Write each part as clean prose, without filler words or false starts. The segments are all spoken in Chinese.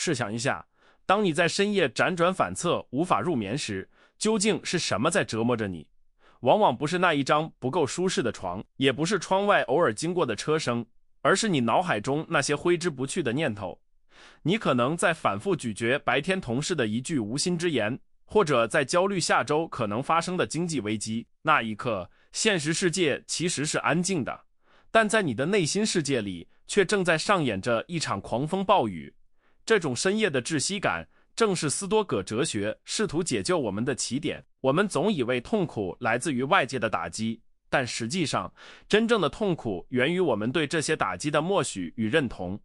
试想一下，当你在深夜辗转反侧无法入眠时，究竟是什么在折磨着你？往往不是那一张不够舒适的床，也不是窗外偶尔经过的车声，而是你脑海中那些挥之不去的念头。你可能在反复咀嚼白天同事的一句无心之言，或者在焦虑下周可能发生的经济危机。那一刻，现实世界其实是安静的，但在你的内心世界里却正在上演着一场狂风暴雨。这种深夜的窒息感正是斯多葛哲学试图解救我们的起点。我们总以为痛苦来自于外界的打击，但实际上，真正的痛苦源于我们对这些打击的默许与认同。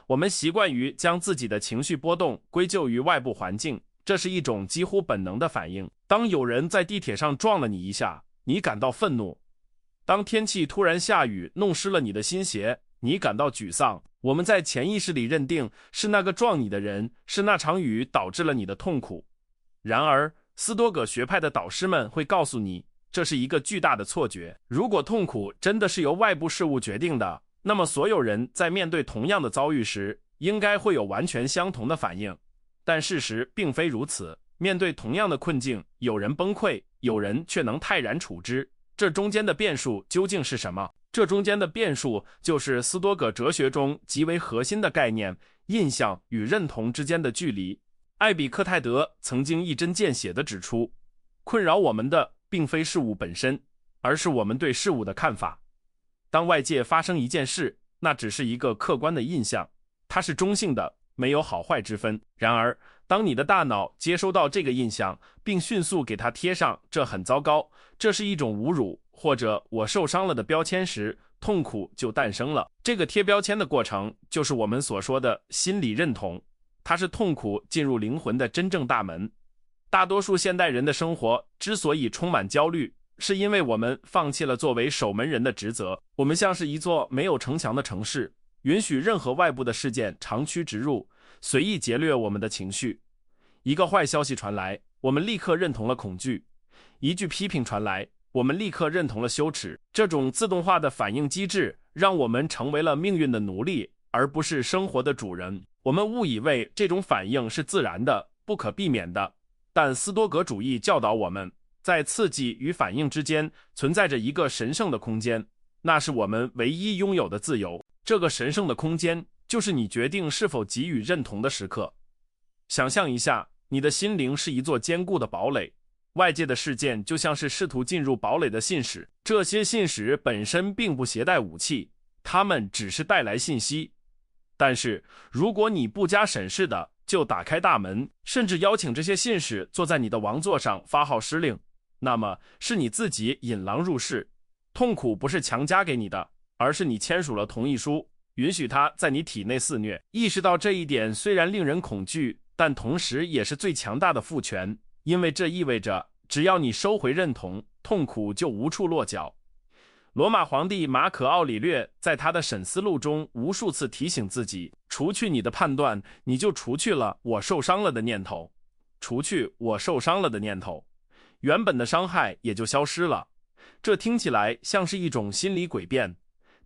我们习惯于将自己的情绪波动归咎于外部环境，这是一种几乎本能的反应。当有人在地铁上撞了你一下，你感到愤怒；当天气突然下雨弄湿了你的新鞋，你感到沮丧。我们在潜意识里认定是那个撞你的人，是那场雨导致了你的痛苦。然而，斯多葛学派的导师们会告诉你，这是一个巨大的错觉。如果痛苦真的是由外部事物决定的，那么所有人在面对同样的遭遇时，应该会有完全相同的反应。但事实并非如此，面对同样的困境，有人崩溃，有人却能泰然处之。这中间的变数究竟是什么？这中间的变数就是斯多葛哲学中极为核心的概念——印象与认同之间的距离。艾比克泰德曾经一针见血地指出，困扰我们的并非事物本身，而是我们对事物的看法。当外界发生一件事，那只是一个客观的印象，它是中性的，没有好坏之分。然而，当你的大脑接收到这个印象，并迅速给它贴上“这很糟糕”，这是一种侮辱，或者“我受伤了”的标签时，痛苦就诞生了。这个贴标签的过程，就是我们所说的心理认同，它是痛苦进入灵魂的真正大门。大多数现代人的生活之所以充满焦虑，是因为我们放弃了作为守门人的职责。我们像是一座没有城墙的城市，允许任何外部的事件长驱直入，随意劫掠我们的情绪。一个坏消息传来，我们立刻认同了恐惧；一句批评传来，我们立刻认同了羞耻。这种自动化的反应机制让我们成为了命运的奴隶，而不是生活的主人。我们误以为这种反应是自然的、不可避免的，但斯多葛主义教导我们，在刺激与反应之间存在着一个神圣的空间，那是我们唯一拥有的自由。这个神圣的空间就是你决定是否给予认同的时刻。想象一下，你的心灵是一座坚固的堡垒，外界的事件就像是试图进入堡垒的信使，这些信使本身并不携带武器，他们只是带来信息。但是，如果你不加审视的就打开大门，甚至邀请这些信使坐在你的王座上发号施令，那么是你自己引狼入室。痛苦不是强加给你的，而是你签署了同意书，允许它在你体内肆虐。意识到这一点虽然令人恐惧，但同时也是最强大的赋权，因为这意味着只要你收回认同，痛苦就无处落脚。罗马皇帝马可·奥里略在他的审思录中无数次提醒自己，除去你的判断，你就除去了我受伤了的念头，除去我受伤了的念头，原本的伤害也就消失了。这听起来像是一种心理诡辩，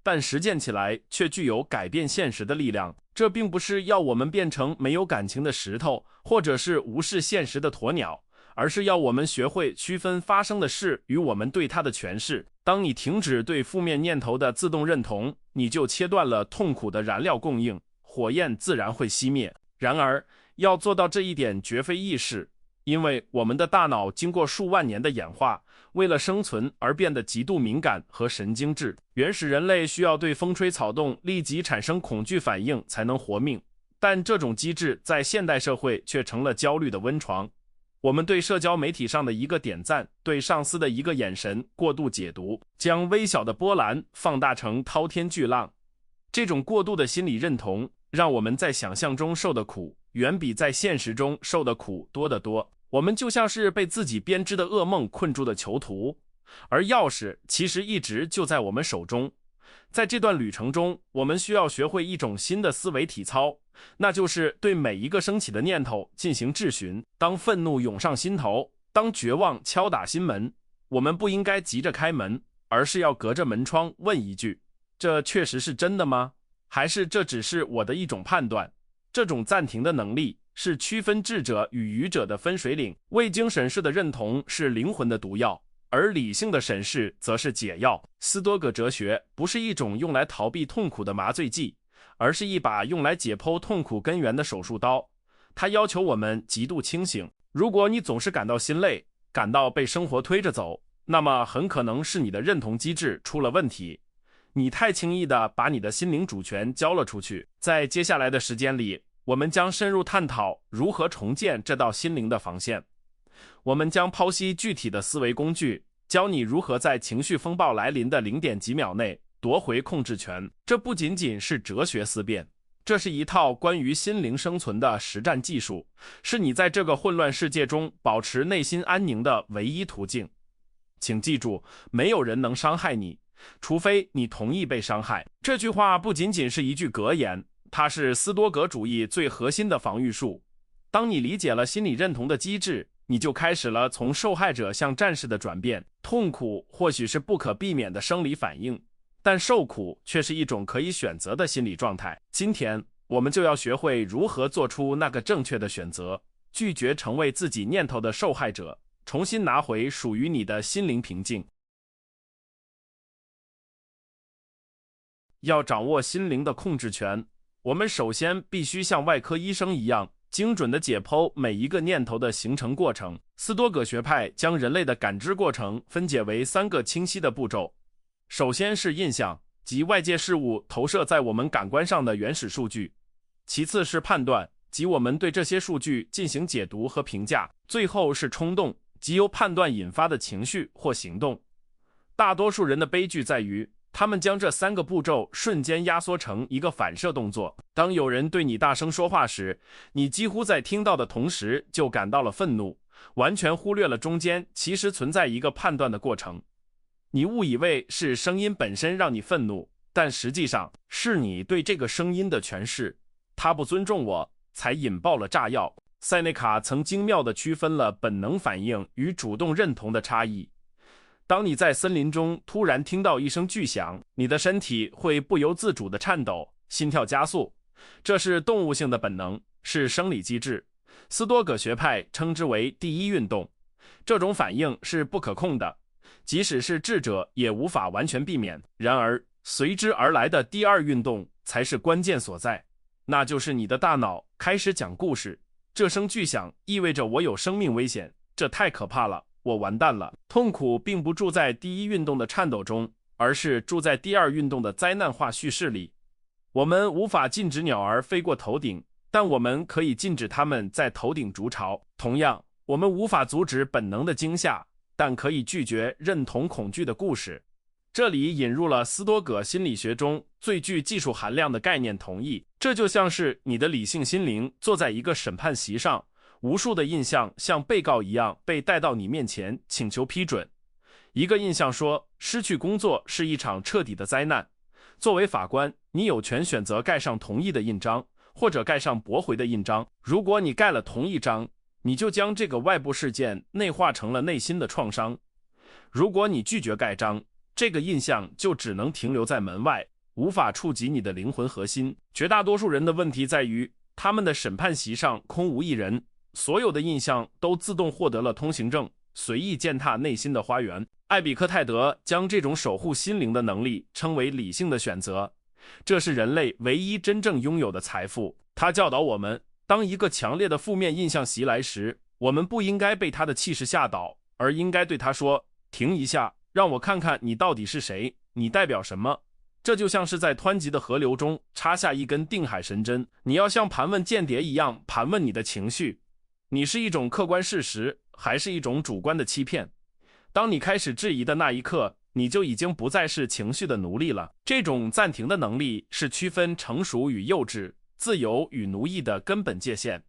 但实践起来却具有改变现实的力量。这并不是要我们变成没有感情的石头，或者是无视现实的鸵鸟，而是要我们学会区分发生的事与我们对它的诠释。当你停止对负面念头的自动认同，你就切断了痛苦的燃料供应，火焰自然会熄灭。然而，要做到这一点绝非易事，因为我们的大脑经过数万年的演化，为了生存而变得极度敏感和神经质。原始人类需要对风吹草动立即产生恐惧反应才能活命，但这种机制在现代社会却成了焦虑的温床。我们对社交媒体上的一个点赞，对上司的一个眼神过度解读，将微小的波澜放大成滔天巨浪。这种过度的心理认同让我们在想象中受的苦远比在现实中受的苦多得多。我们就像是被自己编织的噩梦困住的囚徒，而钥匙其实一直就在我们手中。在这段旅程中，我们需要学会一种新的思维体操，那就是对每一个升起的念头进行质询。当愤怒涌上心头，当绝望敲打心门，我们不应该急着开门，而是要隔着门窗问一句：这确实是真的吗？还是这只是我的一种判断？这种暂停的能力是区分智者与愚者的分水岭。未经审视的认同是灵魂的毒药，而理性的审视则是解药。斯多葛哲学不是一种用来逃避痛苦的麻醉剂，而是一把用来解剖痛苦根源的手术刀。它要求我们极度清醒。如果你总是感到心累，感到被生活推着走，那么很可能是你的认同机制出了问题。你太轻易地把你的心灵主权交了出去。在接下来的时间里，我们将深入探讨如何重建这道心灵的防线。我们将剖析具体的思维工具，教你如何在情绪风暴来临的0点几秒内夺回控制权。这不仅仅是哲学思辨，这是一套关于心灵生存的实战技术，是你在这个混乱世界中保持内心安宁的唯一途径。请记住，没有人能伤害你，除非你同意被伤害。这句话不仅仅是一句格言，它是斯多葛主义最核心的防御术。当你理解了心理认同的机制，你就开始了从受害者向战士的转变。痛苦或许是不可避免的生理反应，但受苦却是一种可以选择的心理状态。今天，我们就要学会如何做出那个正确的选择，拒绝成为自己念头的受害者，重新拿回属于你的心灵平静。要掌握心灵的控制权，我们首先必须像外科医生一样，精准地解剖每一个念头的形成过程。斯多葛学派将人类的感知过程分解为3个清晰的步骤。首先是印象，即外界事物投射在我们感官上的原始数据；其次是判断，即我们对这些数据进行解读和评价；最后是冲动，即由判断引发的情绪或行动。大多数人的悲剧在于，他们将这3个步骤瞬间压缩成一个反射动作。当有人对你大声说话时，你几乎在听到的同时就感到了愤怒，完全忽略了中间其实存在一个判断的过程。你误以为是声音本身让你愤怒，但实际上是你对这个声音的诠释。他不尊重我，才引爆了炸药。塞内卡曾精妙地区分了本能反应与主动认同的差异。当你在森林中突然听到一声巨响，你的身体会不由自主地颤抖，心跳加速。这是动物性的本能，是生理机制。斯多葛学派称之为第一运动。这种反应是不可控的，即使是智者也无法完全避免。然而，随之而来的第二运动才是关键所在，那就是你的大脑开始讲故事。这声巨响意味着我有生命危险，这太可怕了，我完蛋了。痛苦并不住在第一运动的颤抖中，而是住在第二运动的灾难化叙事里。我们无法禁止鸟儿飞过头顶，但我们可以禁止它们在头顶筑巢。同样，我们无法阻止本能的惊吓，但可以拒绝认同恐惧的故事。这里引入了斯多葛心理学中最具技术含量的概念同意。这就像是你的理性心灵坐在一个审判席上，无数的印象像被告一样被带到你面前，请求批准。一个印象说，失去工作是一场彻底的灾难。作为法官，你有权选择盖上同意的印章，或者盖上驳回的印章。如果你盖了同意章，你就将这个外部事件内化成了内心的创伤。如果你拒绝盖章，这个印象就只能停留在门外，无法触及你的灵魂核心。绝大多数人的问题在于，他们的审判席上空无一人，所有的印象都自动获得了通行证，随意践踏内心的花园。艾比克泰德将这种守护心灵的能力称为理性的选择，这是人类唯一真正拥有的财富。他教导我们，当一个强烈的负面印象袭来时，我们不应该被他的气势吓倒，而应该对他说，停一下，让我看看你到底是谁，你代表什么。这就像是在湍急的河流中插下一根定海神针，你要像盘问间谍一样盘问你的情绪，你是一种客观事实，还是一种主观的欺骗？当你开始质疑的那一刻，你就已经不再是情绪的奴隶了。这种暂停的能力是区分成熟与幼稚、自由与奴役的根本界限。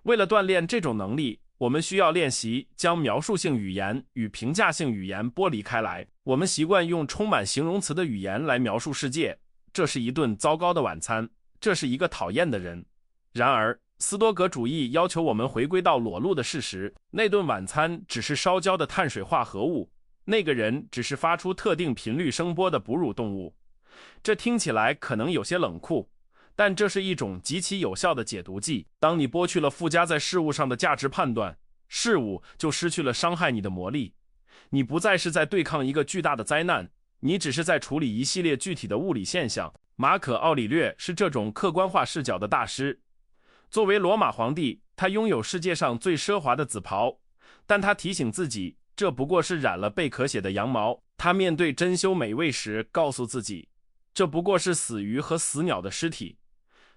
为了锻炼这种能力，我们需要练习将描述性语言与评价性语言剥离开来。我们习惯用充满形容词的语言来描述世界，这是一顿糟糕的晚餐，这是一个讨厌的人。然而，斯多葛主义要求我们回归到裸露的事实，那顿晚餐只是烧焦的碳水化合物，那个人只是发出特定频率声波的哺乳动物。这听起来可能有些冷酷，但这是一种极其有效的解毒剂。当你剥去了附加在事物上的价值判断，事物就失去了伤害你的魔力。你不再是在对抗一个巨大的灾难，你只是在处理一系列具体的物理现象。马可·奥里略是这种客观化视角的大师。作为罗马皇帝，他拥有世界上最奢华的紫袍，但他提醒自己，这不过是染了贝壳血的羊毛。他面对珍馐美味时，告诉自己，这不过是死鱼和死鸟的尸体。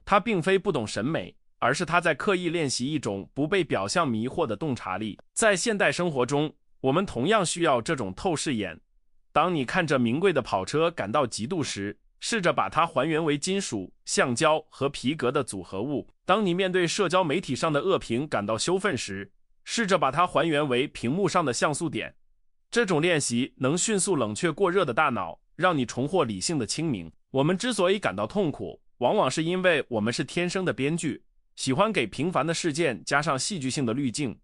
他并非不懂审美，而是他在刻意练习一种不被表象迷惑的洞察力。在现代生活中，我们同样需要这种透视眼。当你看着名贵的跑车感到嫉妒时，试着把它还原为金属、橡胶和皮革的组合物。当你面对社交媒体上的恶评感到羞愤时，试着把它还原为屏幕上的像素点。这种练习能迅速冷却过热的大脑，让你重获理性的清明。我们之所以感到痛苦，往往是因为我们是天生的编剧，喜欢给平凡的事件加上戏剧性的滤镜。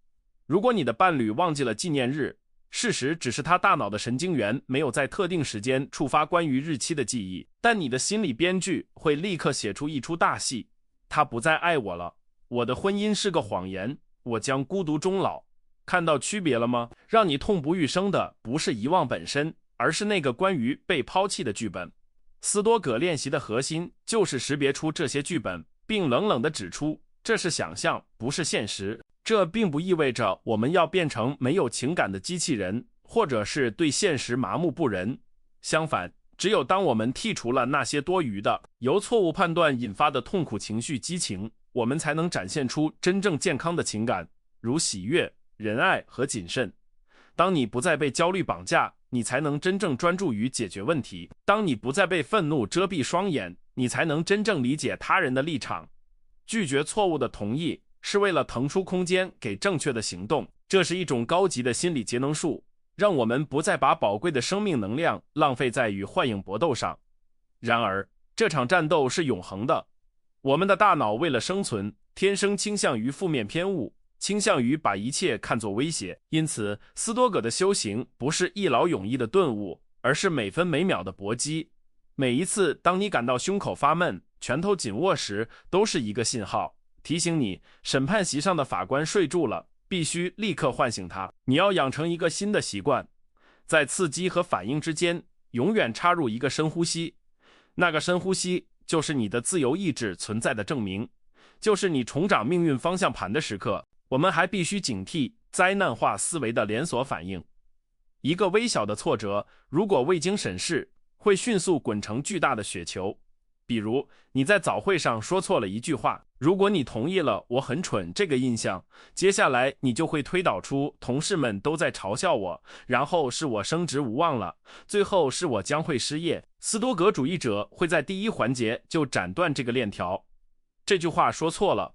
如果你的伴侣忘记了纪念日，事实只是他大脑的神经元没有在特定时间触发关于日期的记忆，但你的心理编剧会立刻写出一出大戏。他不再爱我了，我的婚姻是个谎言，我将孤独终老。看到区别了吗？让你痛不欲生的不是遗忘本身，而是那个关于被抛弃的剧本。斯多葛练习的核心就是识别出这些剧本，并冷冷地指出，这是想象，不是现实。这并不意味着我们要变成没有情感的机器人，或者是对现实麻木不仁。相反，只有当我们剔除了那些多余的、由错误判断引发的痛苦情绪激情，我们才能展现出真正健康的情感，如喜悦、仁爱和谨慎。当你不再被焦虑绑架，你才能真正专注于解决问题。当你不再被愤怒遮蔽双眼，你才能真正理解他人的立场。拒绝错误的同意是为了腾出空间给正确的行动，这是一种高级的心理节能术，让我们不再把宝贵的生命能量浪费在与幻影搏斗上。然而，这场战斗是永恒的。我们的大脑为了生存，天生倾向于负面偏误，倾向于把一切看作威胁。因此，斯多葛的修行不是一劳永逸的顿悟，而是每分每秒的搏击。每一次当你感到胸口发闷、拳头紧握时，都是一个信号，提醒你审判席上的法官睡住了，必须立刻唤醒他。你要养成一个新的习惯，在刺激和反应之间永远插入一个深呼吸。那个深呼吸就是你的自由意志存在的证明，就是你重掌命运方向盘的时刻。我们还必须警惕灾难化思维的连锁反应。一个微小的挫折，如果未经审视，会迅速滚成巨大的雪球。比如，你在早会上说错了一句话，如果你同意了我很蠢这个印象，接下来你就会推导出同事们都在嘲笑我，然后是我升职无望了，最后是我将会失业。斯多葛主义者会在第一环节就斩断这个链条。这句话说错了。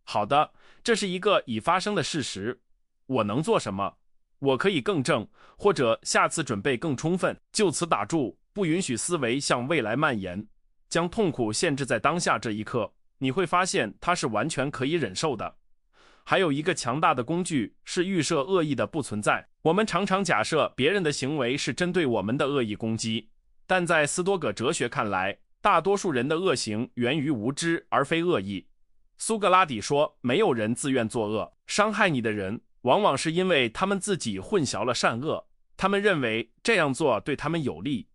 好的，这是一个已发生的事实。我能做什么？我可以更正，或者下次准备更充分。就此打住，不允许思维向未来蔓延。将痛苦限制在当下这一刻，你会发现它是完全可以忍受的。还有一个强大的工具是预设恶意的不存在。我们常常假设别人的行为是针对我们的恶意攻击，但在斯多葛哲学看来，大多数人的恶行源于无知而非恶意。苏格拉底说，没有人自愿作恶，伤害你的人往往是因为他们自己混淆了善恶，他们认为这样做对他们有利。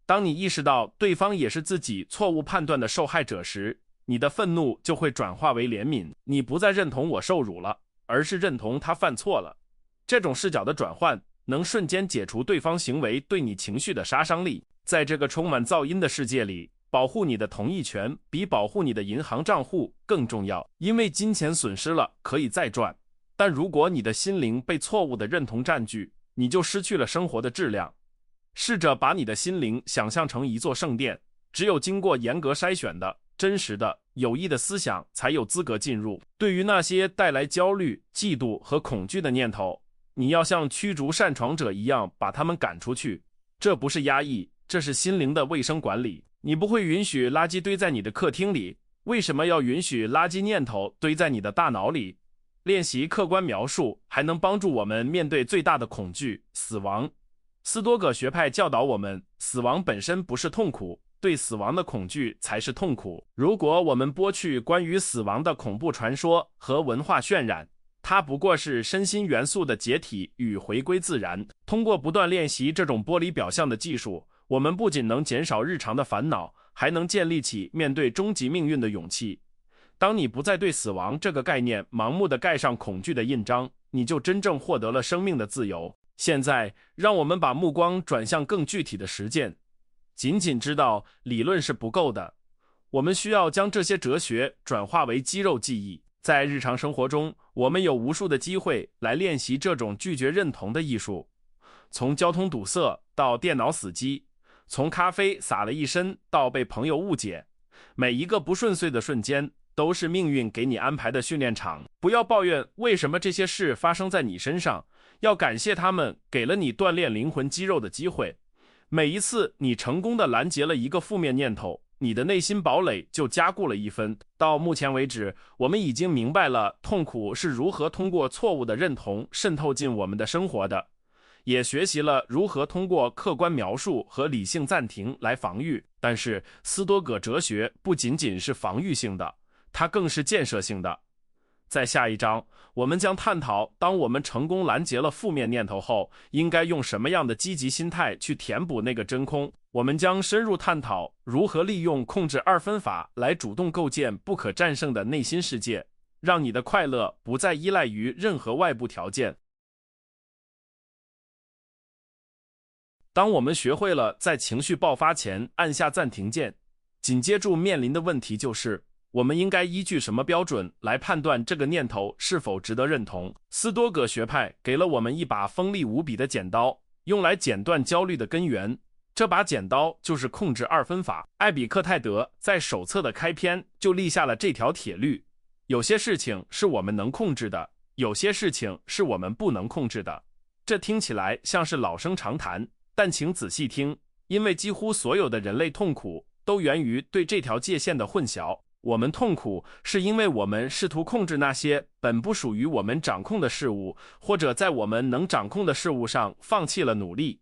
当你意识到对方也是自己错误判断的受害者时，你的愤怒就会转化为怜悯。你不再认同我受辱了，而是认同他犯错了。这种视角的转换能瞬间解除对方行为对你情绪的杀伤力。在这个充满噪音的世界里，保护你的同意权比保护你的银行账户更重要，因为金钱损失了可以再赚，但如果你的心灵被错误的认同占据，你就失去了生活的质量。试着把你的心灵想象成一座圣殿，只有经过严格筛选的、真实的、有益的思想才有资格进入。对于那些带来焦虑、嫉妒和恐惧的念头，你要像驱逐擅闯者一样把他们赶出去。这不是压抑，这是心灵的卫生管理。你不会允许垃圾堆在你的客厅里，为什么要允许垃圾念头堆在你的大脑里？练习客观描述还能帮助我们面对最大的恐惧——死亡。斯多葛学派教导我们，死亡本身不是痛苦，对死亡的恐惧才是痛苦。如果我们剥去关于死亡的恐怖传说和文化渲染，它不过是身心元素的解体与回归自然。通过不断练习这种剥离表象的技术，我们不仅能减少日常的烦恼，还能建立起面对终极命运的勇气。当你不再对死亡这个概念盲目地盖上恐惧的印章，你就真正获得了生命的自由。现在，让我们把目光转向更具体的实践。仅仅知道理论是不够的，我们需要将这些哲学转化为肌肉记忆。在日常生活中，我们有无数的机会来练习这种拒绝认同的艺术。从交通堵塞到电脑死机，从咖啡洒了一身到被朋友误解，每一个不顺遂的瞬间都是命运给你安排的训练场。不要抱怨为什么这些事发生在你身上，要感谢他们给了你锻炼灵魂肌肉的机会。每一次你成功地拦截了一个负面念头，你的内心堡垒就加固了一分。到目前为止，我们已经明白了痛苦是如何通过错误的认同渗透进我们的生活的，也学习了如何通过客观描述和理性暂停来防御。但是斯多葛哲学不仅仅是防御性的，它更是建设性的。在下一章，我们将探讨当我们成功拦截了负面念头后，应该用什么样的积极心态去填补那个真空。我们将深入探讨如何利用控制二分法来主动构建不可战胜的内心世界，让你的快乐不再依赖于任何外部条件。当我们学会了在情绪爆发前按下暂停键，紧接着面临的问题就是我们应该依据什么标准来判断这个念头是否值得认同。斯多葛学派给了我们一把锋利无比的剪刀，用来剪断焦虑的根源。这把剪刀就是控制二分法。艾比克泰德在手册的开篇就立下了这条铁律：有些事情是我们能控制的，有些事情是我们不能控制的。这听起来像是老生常谈，但请仔细听，因为几乎所有的人类痛苦都源于对这条界限的混淆。我们痛苦是因为我们试图控制那些本不属于我们掌控的事物，或者在我们能掌控的事物上放弃了努力。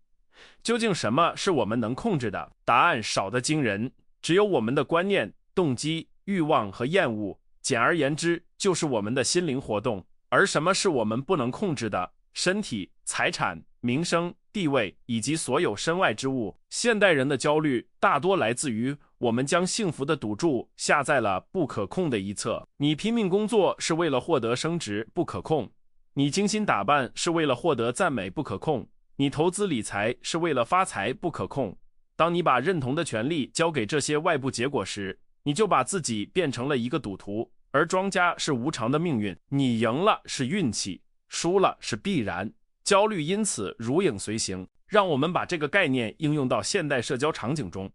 究竟什么是我们能控制的？答案少得惊人，只有我们的观念、动机、欲望和厌恶。简而言之，就是我们的心灵活动。而什么是我们不能控制的？身体、财产、名声、地位以及所有身外之物。现代人的焦虑大多来自于我们将幸福的赌注下在了不可控的一侧。你拼命工作是为了获得升职，不可控；你精心打扮是为了获得赞美，不可控；你投资理财是为了发财，不可控。当你把认同的权利交给这些外部结果时，你就把自己变成了一个赌徒。而庄家是无常的命运，你赢了是运气，输了是必然。焦虑因此如影随形。让我们把这个概念应用到现代社交场景中。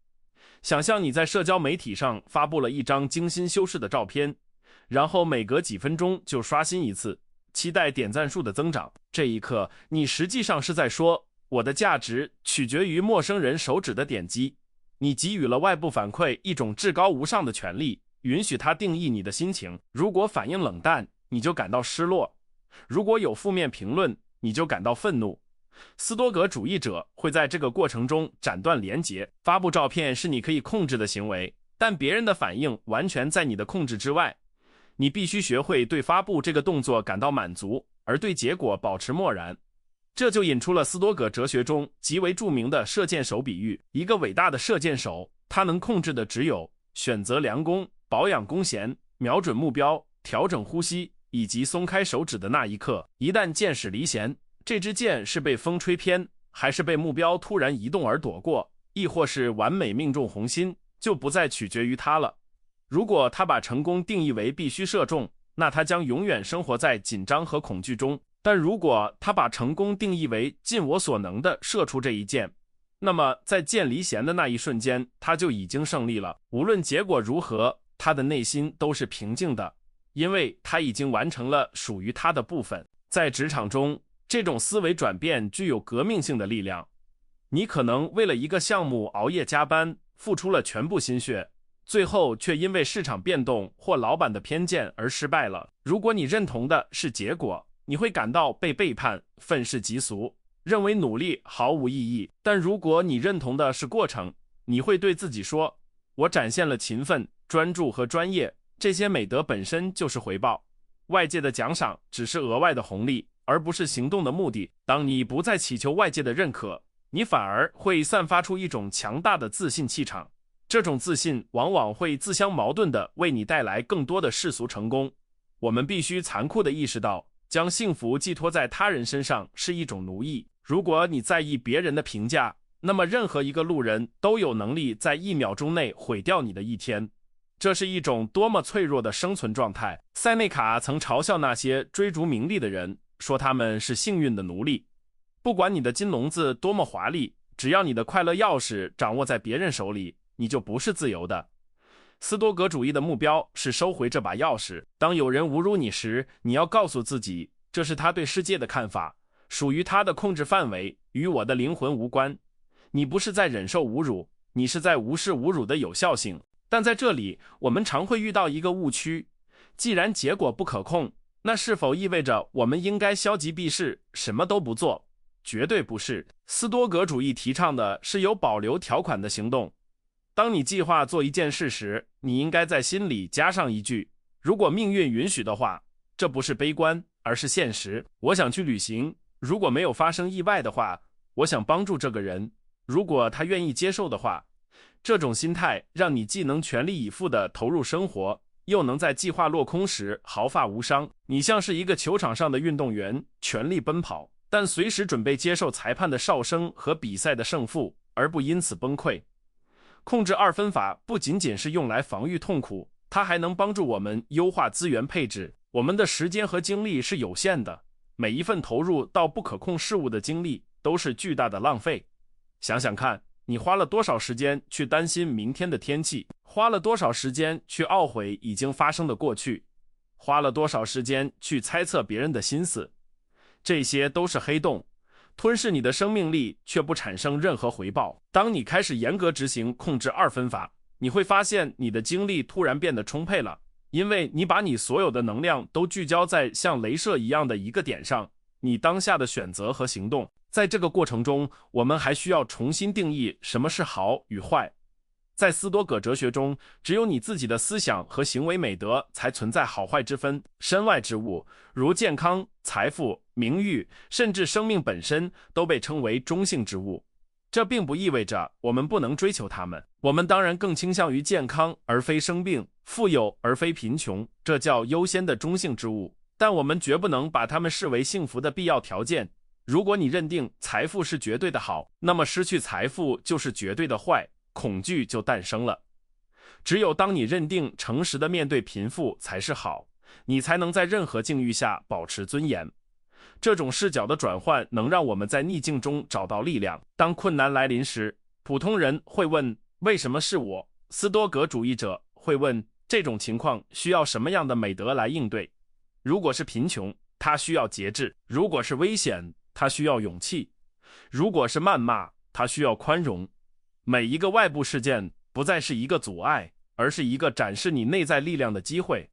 想象你在社交媒体上发布了一张精心修饰的照片，然后每隔几分钟就刷新一次，期待点赞数的增长。这一刻，你实际上是在说，我的价值取决于陌生人手指的点击。你给予了外部反馈一种至高无上的权利，允许它定义你的心情。如果反应冷淡，你就感到失落；如果有负面评论，你就感到愤怒。斯多葛主义者会在这个过程中斩断连结。发布照片是你可以控制的行为，但别人的反应完全在你的控制之外。你必须学会对发布这个动作感到满足，而对结果保持漠然。这就引出了斯多葛哲学中极为著名的射箭手比喻。一个伟大的射箭手，他能控制的只有选择良弓、保养弓弦、瞄准目标、调整呼吸以及松开手指的那一刻。一旦箭矢离弦，这支箭是被风吹偏，还是被目标突然移动而躲过，亦或是完美命中红心，就不再取决于他了。如果他把成功定义为必须射中，那他将永远生活在紧张和恐惧中。但如果他把成功定义为尽我所能地射出这一箭，那么在箭离弦的那一瞬间，他就已经胜利了。无论结果如何，他的内心都是平静的，因为他已经完成了属于他的部分。在职场中，这种思维转变具有革命性的力量。你可能为了一个项目熬夜加班，付出了全部心血，最后却因为市场变动或老板的偏见而失败了。如果你认同的是结果，你会感到被背叛，愤世嫉俗，认为努力毫无意义。但如果你认同的是过程，你会对自己说，我展现了勤奋、专注和专业，这些美德本身就是回报，外界的奖赏只是额外的红利，而不是行动的目的。当你不再祈求外界的认可，你反而会散发出一种强大的自信气场，这种自信往往会自相矛盾地为你带来更多的世俗成功。我们必须残酷地意识到，将幸福寄托在他人身上是一种奴役。如果你在意别人的评价，那么任何一个路人都有能力在1秒钟内毁掉你的一天。这是一种多么脆弱的生存状态。塞内卡曾嘲笑那些追逐名利的人，说他们是幸运的奴隶。不管你的金笼子多么华丽，只要你的快乐钥匙掌握在别人手里，你就不是自由的。斯多葛主义的目标是收回这把钥匙。当有人侮辱你时，你要告诉自己，这是他对世界的看法，属于他的控制范围，与我的灵魂无关。你不是在忍受侮辱，你是在无视侮辱的有效性。但在这里，我们常会遇到一个误区，既然结果不可控，那是否意味着我们应该消极避世，什么都不做？绝对不是。斯多葛主义提倡的是有保留条款的行动。当你计划做一件事时，你应该在心里加上一句，如果命运允许的话。这不是悲观，而是现实。我想去旅行，如果没有发生意外的话，我想帮助这个人，如果他愿意接受的话。这种心态让你既能全力以赴地投入生活，又能在计划落空时毫发无伤。你像是一个球场上的运动员，全力奔跑，但随时准备接受裁判的哨声和比赛的胜负，而不因此崩溃。控制2分法不仅仅是用来防御痛苦，它还能帮助我们优化资源配置。我们的时间和精力是有限的，每一份投入到不可控事物的精力都是巨大的浪费。想想看，你花了多少时间去担心明天的天气，花了多少时间去懊悔已经发生的过去，花了多少时间去猜测别人的心思。这些都是黑洞，吞噬你的生命力却不产生任何回报。当你开始严格执行控制2分法，你会发现你的精力突然变得充沛了，因为你把你所有的能量都聚焦在像雷射一样的一个点上，你当下的选择和行动。在这个过程中，我们还需要重新定义什么是好与坏。在斯多葛哲学中，只有你自己的思想和行为美德才存在好坏之分。身外之物，如健康、财富、名誉，甚至生命本身，都被称为中性之物。这并不意味着我们不能追求它们。我们当然更倾向于健康而非生病，富有而非贫穷，这叫优先的中性之物。但我们绝不能把它们视为幸福的必要条件。如果你认定财富是绝对的好，那么失去财富就是绝对的坏，恐惧就诞生了。只有当你认定诚实的面对贫富才是好，你才能在任何境遇下保持尊严。这种视角的转换能让我们在逆境中找到力量。当困难来临时，普通人会问，为什么是我？斯多葛主义者会问，这种情况需要什么样的美德来应对？如果是贫穷，他需要节制；如果是危险，他需要勇气；如果是谩骂，他需要宽容。每一个外部事件不再是一个阻碍，而是一个展示你内在力量的机会。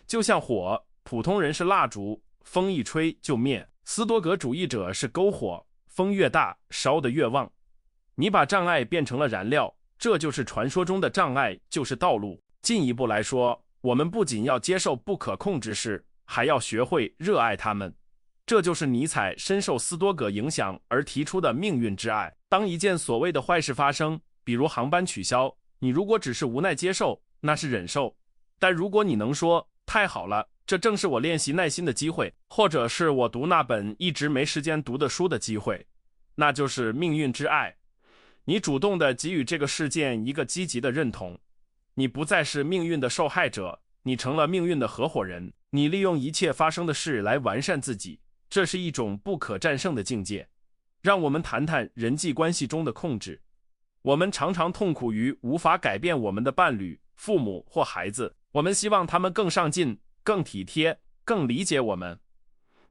就像火，普通人是蜡烛，风一吹就灭；斯多葛主义者是篝火，风越大，烧得越旺。你把障碍变成了燃料，这就是传说中的障碍就是道路。进一步来说，我们不仅要接受不可控之事，还要学会热爱它们。这就是尼采深受斯多葛影响而提出的命运之爱。当一件所谓的坏事发生，比如航班取消，你如果只是无奈接受，那是忍受；但如果你能说，太好了，这正是我练习耐心的机会，或者是我读那本一直没时间读的书的机会，那就是命运之爱。你主动地给予这个事件一个积极的认同，你不再是命运的受害者，你成了命运的合伙人。你利用一切发生的事来完善自己，这是一种不可战胜的境界。让我们谈谈人际关系中的控制。我们常常痛苦于无法改变我们的伴侣、父母或孩子，我们希望他们更上进、更体贴、更理解我们，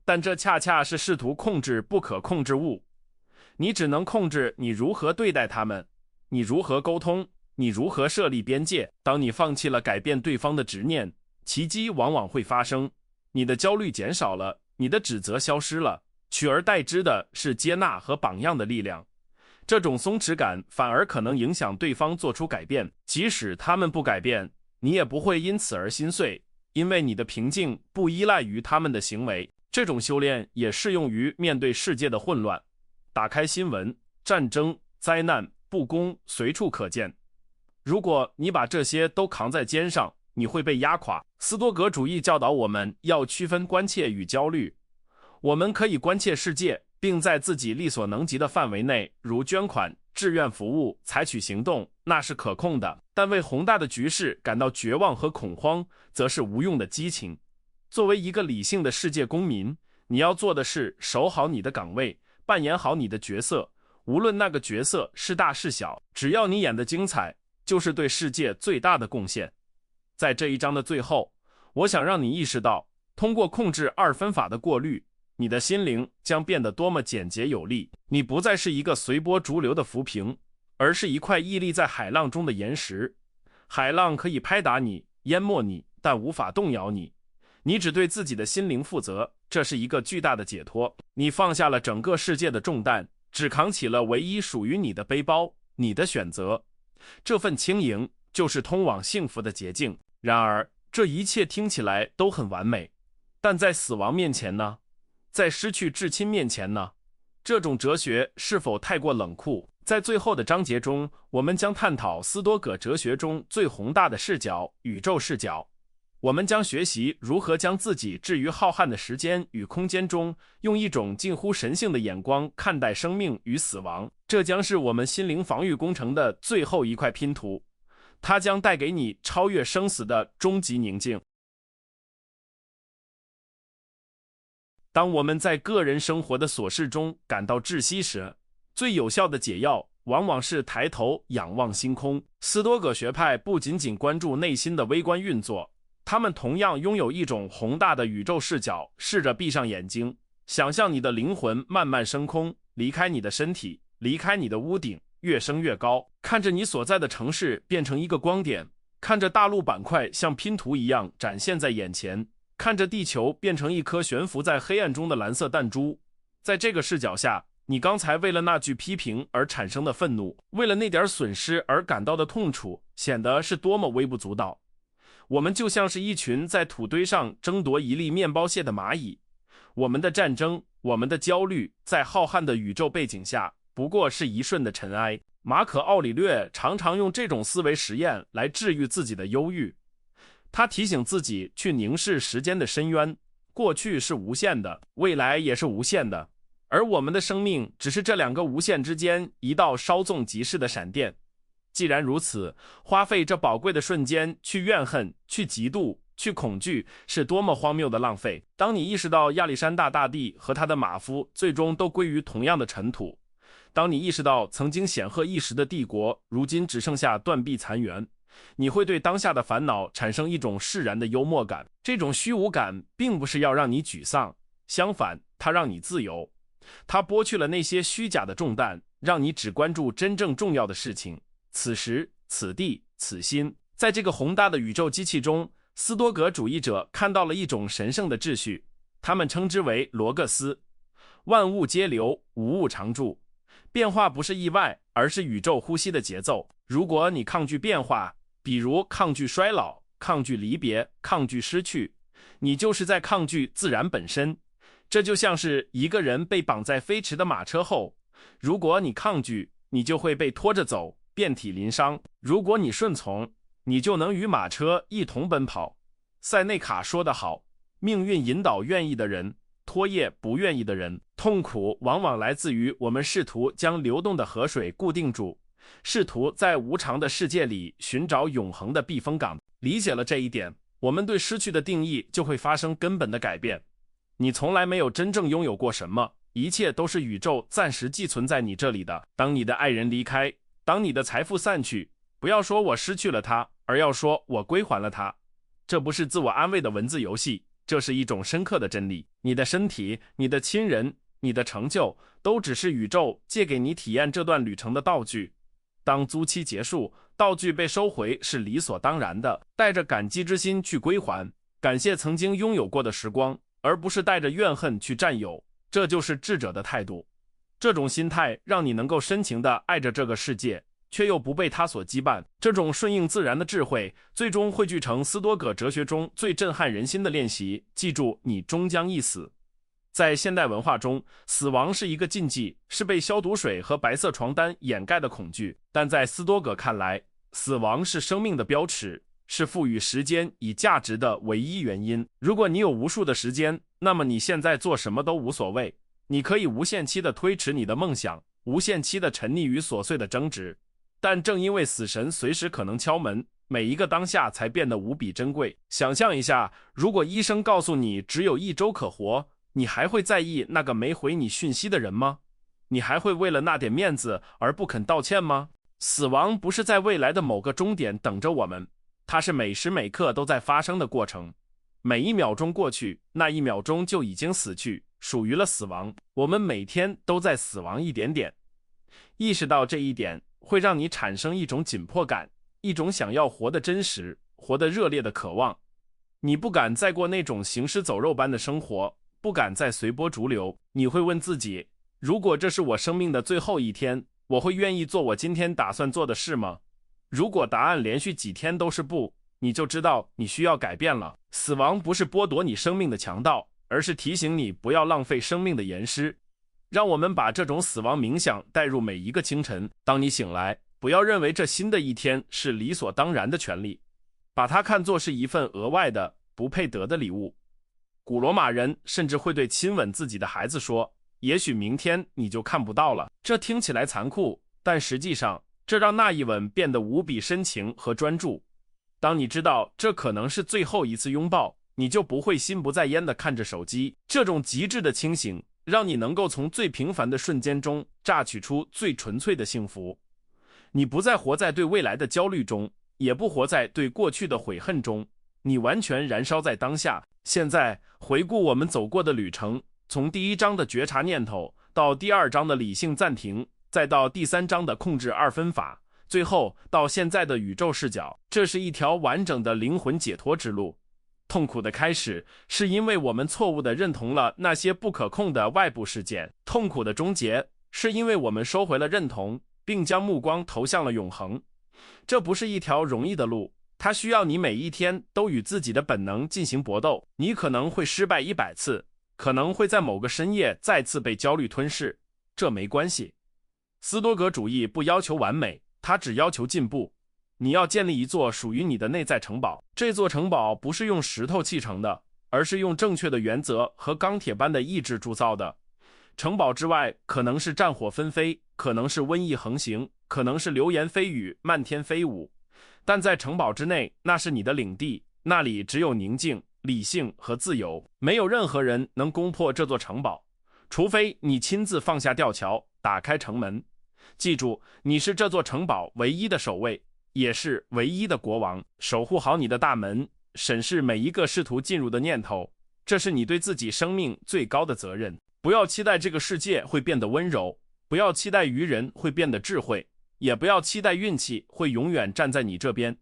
但这恰恰是试图控制不可控制物。你只能控制你如何对待他们，你如何沟通，你如何设立边界。当你放弃了改变对方的执念，奇迹往往会发生。你的焦虑减少了，你的指责消失了，取而代之的是接纳和榜样的力量。这种松弛感反而可能影响对方做出改变，即使他们不改变，你也不会因此而心碎，因为你的平静不依赖于他们的行为。这种修炼也适用于面对世界的混乱。打开新闻，战争、灾难、不公随处可见。如果你把这些都扛在肩上，你会被压垮。斯多葛主义教导我们要区分关切与焦虑。我们可以关切世界，并在自己力所能及的范围内，如捐款、志愿服务，采取行动，那是可控的。但为宏大的局势感到绝望和恐慌，则是无用的激情。作为一个理性的世界公民，你要做的是守好你的岗位，扮演好你的角色，无论那个角色是大是小，只要你演得精彩，就是对世界最大的贡献。在这一章的最后，我想让你意识到，通过控制二分法的过滤，你的心灵将变得多么简洁有力。你不再是一个随波逐流的浮萍，而是一块屹立在海浪中的岩石。海浪可以拍打你，淹没你，但无法动摇你。你只对自己的心灵负责，这是一个巨大的解脱。你放下了整个世界的重担，只扛起了唯一属于你的背包，你的选择。这份轻盈就是通往幸福的捷径。然而，这一切听起来都很完美，但在死亡面前呢？在失去至亲面前呢？这种哲学是否太过冷酷？在最后的章节中，我们将探讨斯多葛哲学中最宏大的视角——宇宙视角。我们将学习如何将自己置于浩瀚的时间与空间中，用一种近乎神性的眼光看待生命与死亡。这将是我们心灵防御工程的最后一块拼图，它将带给你超越生死的终极宁静。当我们在个人生活的琐事中感到窒息时，最有效的解药往往是抬头仰望星空。斯多葛学派不仅仅关注内心的微观运作，他们同样拥有一种宏大的宇宙视角。试着闭上眼睛，想象你的灵魂慢慢升空，离开你的身体，离开你的屋顶，越升越高，看着你所在的城市变成一个光点，看着大陆板块像拼图一样展现在眼前，看着地球变成一颗悬浮在黑暗中的蓝色弹珠。在这个视角下，你刚才为了那句批评而产生的愤怒，为了那点损失而感到的痛楚，显得是多么微不足道。我们就像是一群在土堆上争夺一粒面包屑的蚂蚁，我们的战争，我们的焦虑，在浩瀚的宇宙背景下，不过是一瞬的尘埃。马可·奥里略常常用这种思维实验来治愈自己的忧郁。他提醒自己去凝视时间的深渊，过去是无限的，未来也是无限的，而我们的生命只是这两个无限之间一道稍纵即逝的闪电。既然如此，花费这宝贵的瞬间去怨恨、去嫉妒、去恐惧，是多么荒谬的浪费。当你意识到亚历山大大帝和他的马夫最终都归于同样的尘土，当你意识到曾经显赫一时的帝国如今只剩下断壁残垣，你会对当下的烦恼产生一种释然的幽默感。这种虚无感并不是要让你沮丧，相反，它让你自由。它剥去了那些虚假的重担，让你只关注真正重要的事情。此时此地此心。在这个宏大的宇宙机器中，斯多葛主义者看到了一种神圣的秩序，他们称之为罗格斯。万物皆流，无物常驻。变化不是意外，而是宇宙呼吸的节奏。如果你抗拒变化，比如抗拒衰老、抗拒离别、抗拒失去，你就是在抗拒自然本身。这就像是一个人被绑在飞驰的马车后，如果你抗拒，你就会被拖着走，遍体鳞伤；如果你顺从，你就能与马车一同奔跑。塞内卡说得好，命运引导愿意的人，拖曳不愿意的人。痛苦往往来自于我们试图将流动的河水固定住，试图在无常的世界里寻找永恒的避风港。理解了这一点，我们对失去的定义就会发生根本的改变。你从来没有真正拥有过什么，一切都是宇宙暂时寄存在你这里的。当你的爱人离开，当你的财富散去，不要说我失去了它，而要说我归还了它。这不是自我安慰的文字游戏，这是一种深刻的真理。你的身体，你的亲人，你的成就，都只是宇宙借给你体验这段旅程的道具。当租期结束，道具被收回是理所当然的，带着感激之心去归还，感谢曾经拥有过的时光，而不是带着怨恨去占有。这就是智者的态度。这种心态让你能够深情地爱着这个世界，却又不被它所羁绊。这种顺应自然的智慧，最终汇聚成斯多葛哲学中最震撼人心的练习。记住，你终将一死。在现代文化中，死亡是一个禁忌，是被消毒水和白色床单掩盖的恐惧。但在斯多葛看来，死亡是生命的标尺，是赋予时间以价值的唯一原因。如果你有无数的时间，那么你现在做什么都无所谓。你可以无限期的推迟你的梦想，无限期的沉溺于琐碎的争执。但正因为死神随时可能敲门，每一个当下才变得无比珍贵。想象一下，如果医生告诉你只有1周可活，你还会在意那个没回你讯息的人吗？你还会为了那点面子而不肯道歉吗？死亡不是在未来的某个终点等着我们，它是每时每刻都在发生的过程。每一秒钟过去，那一秒钟就已经死去，属于了死亡。我们每天都在死亡一点点。意识到这一点，会让你产生一种紧迫感，一种想要活得真实、活得热烈的渴望。你不敢再过那种行尸走肉般的生活，不敢再随波逐流。你会问自己，如果这是我生命的最后一天，我会愿意做我今天打算做的事吗？如果答案连续几天都是不，你就知道你需要改变了。死亡不是剥夺你生命的强盗，而是提醒你不要浪费生命的严师。让我们把这种死亡冥想带入每一个清晨。当你醒来，不要认为这新的一天是理所当然的权利，把它看作是一份额外的、不配得的礼物。古罗马人甚至会对亲吻自己的孩子说，也许明天你就看不到了。这听起来残酷，但实际上，这让那一吻变得无比深情和专注。当你知道这可能是最后一次拥抱，你就不会心不在焉地看着手机。这种极致的清醒，让你能够从最平凡的瞬间中榨取出最纯粹的幸福。你不再活在对未来的焦虑中，也不活在对过去的悔恨中，你完全燃烧在当下。现在回顾我们走过的旅程，从第1章的觉察念头，到第2章的理性暂停，再到第3章的控制2分法，最后到现在的宇宙视角，这是一条完整的灵魂解脱之路。痛苦的开始，是因为我们错误地认同了那些不可控的外部事件；痛苦的终结，是因为我们收回了认同，并将目光投向了永恒。这不是一条容易的路，它需要你每一天都与自己的本能进行搏斗。你可能会失败100次，可能会在某个深夜再次被焦虑吞噬，这没关系。斯多葛主义不要求完美，它只要求进步。你要建立一座属于你的内在城堡，这座城堡不是用石头砌成的，而是用正确的原则和钢铁般的意志铸造的。城堡之外可能是战火纷飞，可能是瘟疫横行，可能是流言蜚语漫天飞舞，但在城堡之内，那是你的领地，那里只有宁静、理性和自由。没有任何人能攻破这座城堡，除非你亲自放下吊桥，打开城门。记住，你是这座城堡唯一的守卫，也是唯一的国王。守护好你的大门，审视每一个试图进入的念头，这是你对自己生命最高的责任。不要期待这个世界会变得温柔，不要期待愚人会变得智慧，也不要期待运气会永远站在你这边。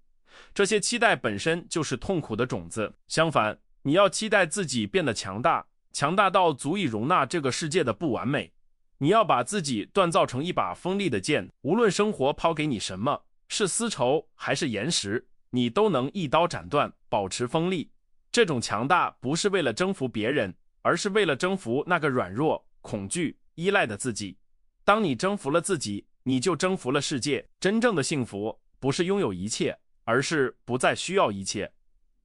这些期待本身就是痛苦的种子。相反，你要期待自己变得强大，强大到足以容纳这个世界的不完美。你要把自己锻造成一把锋利的剑，无论生活抛给你什么，是丝绸还是岩石，你都能一刀斩断，保持锋利。这种强大不是为了征服别人，而是为了征服那个软弱、恐惧、依赖的自己。当你征服了自己，你就征服了世界。真正的幸福不是拥有一切，而是不再需要一切。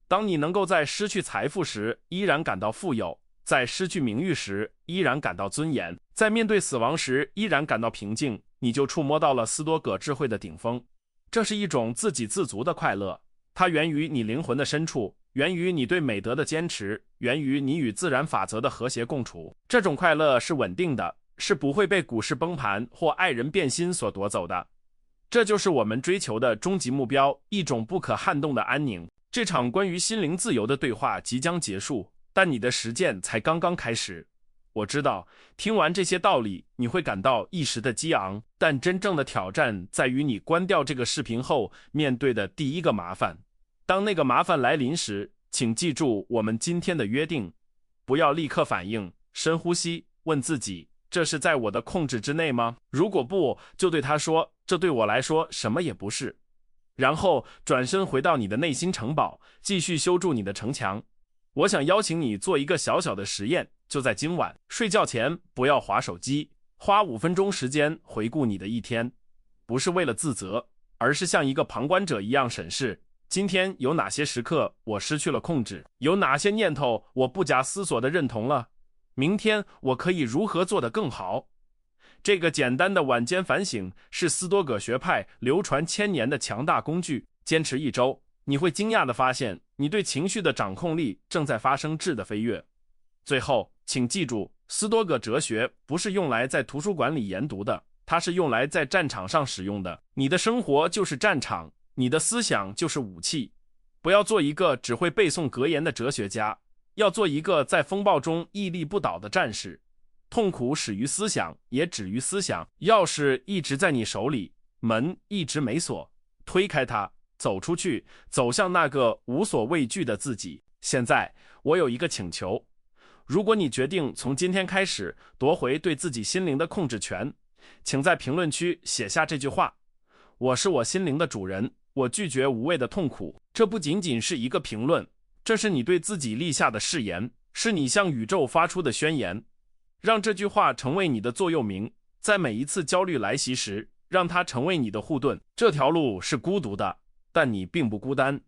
当你能够在失去财富时依然感到富有，在失去名誉时依然感到尊严，在面对死亡时依然感到平静，你就触摸到了斯多葛智慧的顶峰。这是一种自给自足的快乐，它源于你灵魂的深处，源于你对美德的坚持，源于你与自然法则的和谐共处。这种快乐是稳定的，是不会被股市崩盘或爱人变心所夺走的。这就是我们追求的终极目标，一种不可撼动的安宁。这场关于心灵自由的对话即将结束，但你的实践才刚刚开始。我知道，听完这些道理，你会感到一时的激昂，但真正的挑战在于你关掉这个视频后面对的第一个麻烦。当那个麻烦来临时，请记住我们今天的约定，不要立刻反应，深呼吸，问自己，这是在我的控制之内吗？如果不，就对他说，这对我来说什么也不是。然后转身回到你的内心城堡，继续修筑你的城墙。我想邀请你做一个小小的实验，就在今晚睡觉前，不要滑手机，花5分钟时间回顾你的一天，不是为了自责，而是像一个旁观者一样审视，今天有哪些时刻我失去了控制，有哪些念头我不假思索地认同了，明天我可以如何做得更好。这个简单的晚间反省是斯多葛学派流传1000年的强大工具，坚持1周，你会惊讶地发现，你对情绪的掌控力正在发生质的飞跃。最后，请记住，斯多葛哲学不是用来在图书馆里研读的，它是用来在战场上使用的。你的生活就是战场，你的思想就是武器。不要做一个只会背诵格言的哲学家，要做一个在风暴中屹立不倒的战士。痛苦始于思想，也止于思想。钥匙一直在你手里，门一直没锁，推开它，走出去，走向那个无所畏惧的自己。现在，我有一个请求，如果你决定从今天开始夺回对自己心灵的控制权，请在评论区写下这句话：我是我心灵的主人，我拒绝无谓的痛苦。这不仅仅是一个评论，这是你对自己立下的誓言，是你向宇宙发出的宣言。让这句话成为你的座右铭，在每一次焦虑来袭时，让它成为你的护盾。这条路是孤独的，但你并不孤单。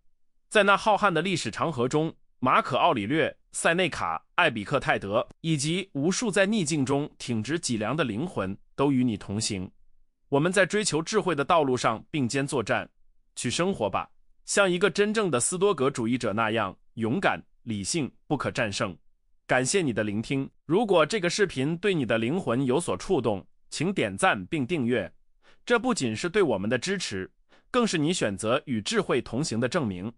在那浩瀚的历史长河中，马可·奥里略、塞内卡、艾比克泰德以及无数在逆境中挺直脊梁的灵魂都与你同行。我们在追求智慧的道路上并肩作战，去生活吧，像一个真正的斯多葛主义者那样勇敢、理性、不可战胜。感谢你的聆听。如果这个视频对你的灵魂有所触动，请点赞并订阅。这不仅是对我们的支持，更是你选择与智慧同行的证明。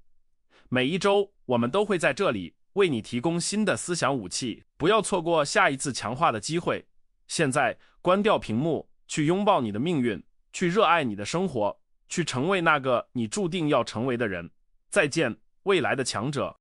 每一周，我们都会在这里为你提供新的思想武器，不要错过下一次强化的机会。现在，关掉屏幕，去拥抱你的命运，去热爱你的生活，去成为那个你注定要成为的人。再见，未来的强者。